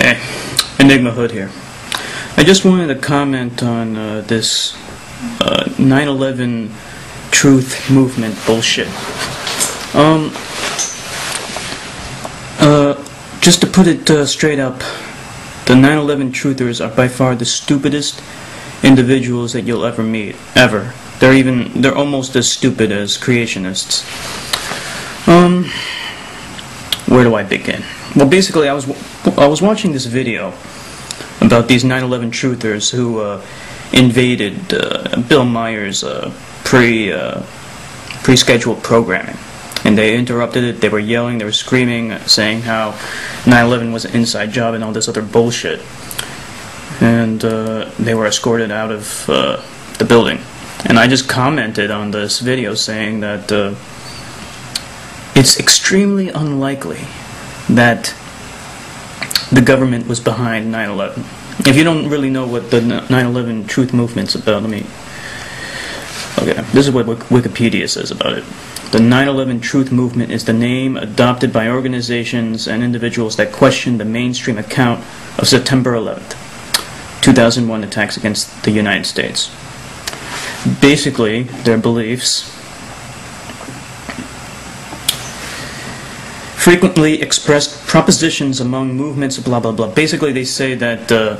Hey, Enigma Hood here. I just wanted to comment on this 9/11 truth movement bullshit. Just to put it straight up, the 9/11 truthers are by far the stupidest individuals that you'll ever meet, ever. They're almost as stupid as creationists. Where do I begin? Well, basically, I was watching this video about these 9/11 truthers who invaded Bill Meyer's pre-scheduled programming, and they interrupted it. They were yelling, they were screaming, saying how 9/11 was an inside job and all this other bullshit. And they were escorted out of the building. And I just commented on this video saying that it's extremely unlikely that the government was behind 9/11. If you don't really know what the 9/11 truth movement's about, okay, this is what Wikipedia says about it. The 9/11 truth movement is the name adopted by organizations and individuals that question the mainstream account of September 11th, 2001 attacks against the United States. Basically, their beliefs frequently expressed propositions among movements, blah blah blah. Basically, they say that the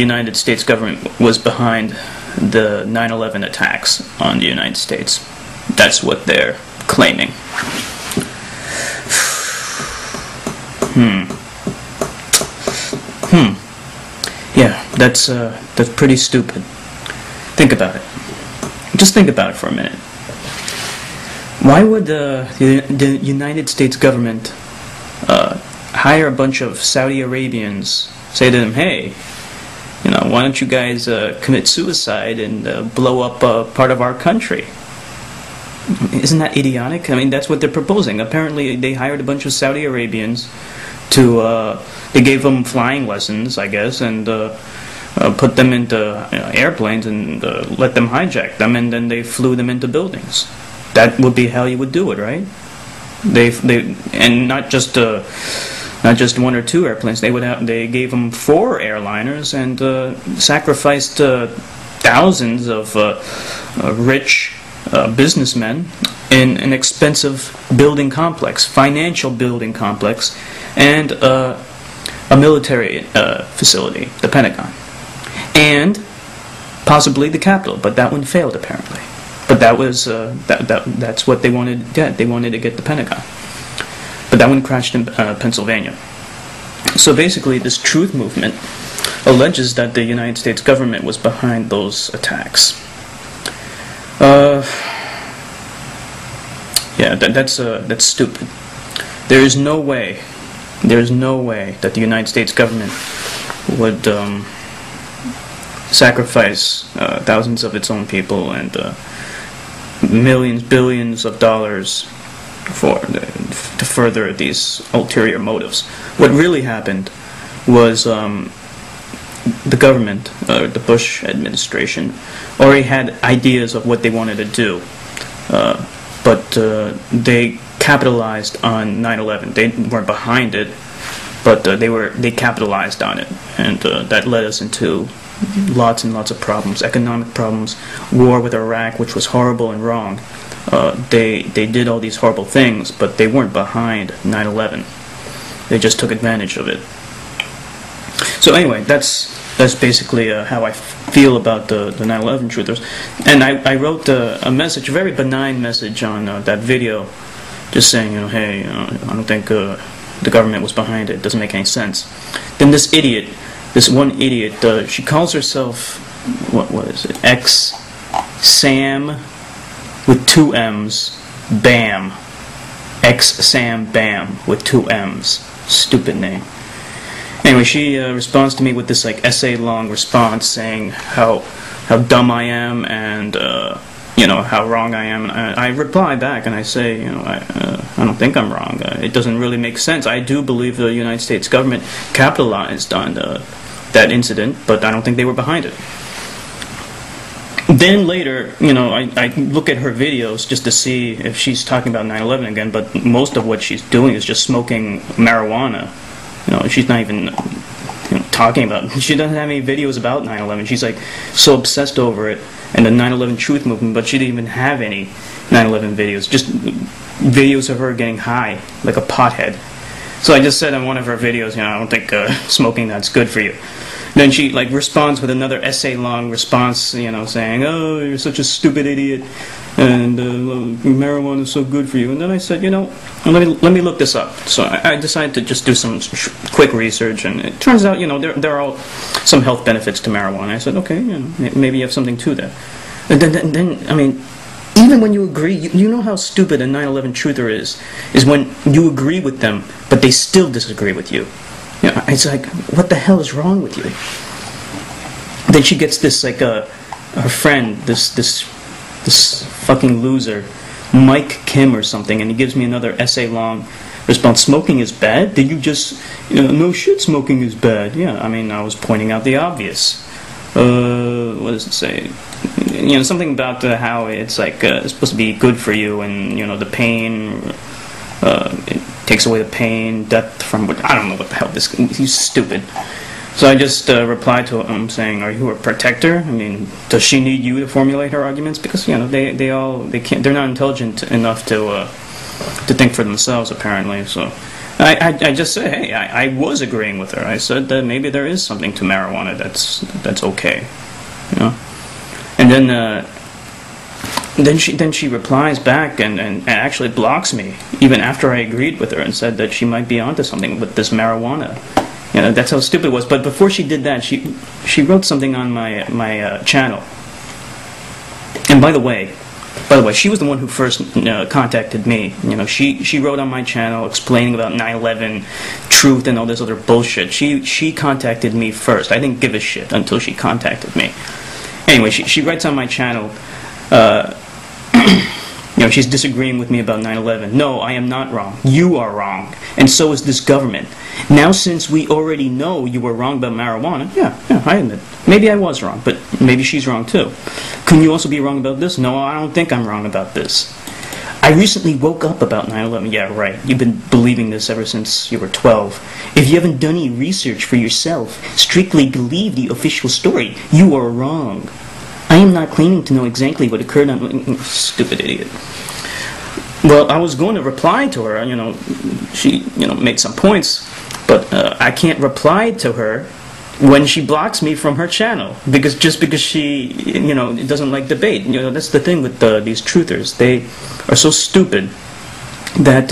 United States government was behind the 9/11 attacks on the United States. That's what they're claiming. Yeah, that's pretty stupid. Think about it. Just think about it for a minute. Why would the United States government hire a bunch of Saudi Arabians, say to them, hey, why don't you guys commit suicide and blow up part of our country? Isn't that idiotic? I mean, that's what they're proposing. Apparently, they hired a bunch of Saudi Arabians to, they gave them flying lessons, I guess, and put them into airplanes and let them hijack them, and then they flew them into buildings. That would be how you would do it, right? And not just one or two airplanes. They gave them 4 airliners and sacrificed thousands of rich businessmen in an expensive building complex, financial building complex, and a military facility, the Pentagon, and possibly the Capitol, but that one failed apparently. But that was that's what they wanted to get. They wanted to get the Pentagon, but that one crashed in Pennsylvania. So basically, this truth movement alleges that the United States government was behind those attacks. Yeah, that's stupid. There is no way that the United States government would sacrifice thousands of its own people and millions, billions of dollars to further these ulterior motives. What really happened was the government, the Bush administration, already had ideas of what they wanted to do, but they capitalized on 9/11. They weren't behind it, but they capitalized on it, and that led us into lots and lots of problems, economic problems, war with Iraq, which was horrible and wrong. They did all these horrible things, but they weren't behind 9/11. They just took advantage of it. So anyway, that's basically how I feel about the 9/11 truthers. And I wrote a message, a very benign message on that video, just saying, hey, I don't think the government was behind it. It doesn't make any sense. Then this one idiot, she calls herself, what is it, X-Sam with 2 M's, Bam. X-Sam Bam with 2 M's. Stupid name. Anyway, she responds to me with this essay-long response saying how dumb I am and how wrong I am. And I reply back and I say, I don't think I'm wrong. It doesn't really make sense. I do believe the United States government capitalized on that incident, but I don't think they were behind it. Then later, I look at her videos just to see if she's talking about 9/11 again, but most of what she's doing is just smoking marijuana She's not even talking about. She doesn't have any videos about 9/11. She's like so obsessed over it and the 9/11 truth movement, but she didn't even have any 9/11 videos. Just videos of her getting high like a pothead. So I just said in one of her videos, I don't think smoking that's good for you. Then she like responds with another essay-long response, saying, "Oh, you're such a stupid idiot, and marijuana is so good for you." And then I said, let me look this up. So I decided to just do some quick research, and it turns out, there are some health benefits to marijuana. I said, okay, maybe you have something to that. And then I mean, even when you agree, you know how stupid a 9/11 truther is when you agree with them, but they still disagree with you. It's like, what the hell is wrong with you? Then she gets this, like, her friend, this fucking loser, Mike Kim or something, and he gives me another essay-long response. Smoking is bad? Did you just, no shit, smoking is bad. Yeah, I mean, I was pointing out the obvious. What does it say? Something about how it's like, it's supposed to be good for you, and, the pain, it takes away the pain, death from, I don't know what the hell he's stupid. So I just replied to him saying, "Are you a protector? I mean, does she need you to formulate her arguments? Because they're not intelligent enough to think for themselves apparently." So I just said, hey, I was agreeing with her. I said that maybe there is something to marijuana that's okay, And then she replies back and actually blocks me even after I agreed with her and said that she might be onto something with this marijuana. That's how stupid it was. But before she did that, she wrote something on my channel. And by the way, she was the one who first contacted me. She wrote on my channel explaining about 9/11 truth and all this other bullshit. She contacted me first. I didn't give a shit until she contacted me. Anyway, she writes on my channel. She's disagreeing with me about 9/11. No, I am not wrong. You are wrong. And so is this government. Now, since we already know you were wrong about marijuana, yeah, I admit. Maybe I was wrong, but maybe she's wrong too. Can you also be wrong about this? No, I don't think I'm wrong about this. I recently woke up about 9/11. Yeah, right. You've been believing this ever since you were 12. If you haven't done any research for yourself, strictly believe the official story, you are wrong. I am not claiming to know exactly what occurred on... Stupid idiot. Well, I was going to reply to her. She, made some points, but I can't reply to her when she blocks me from her channel because she, doesn't like debate. That's the thing with these truthers. They are so stupid that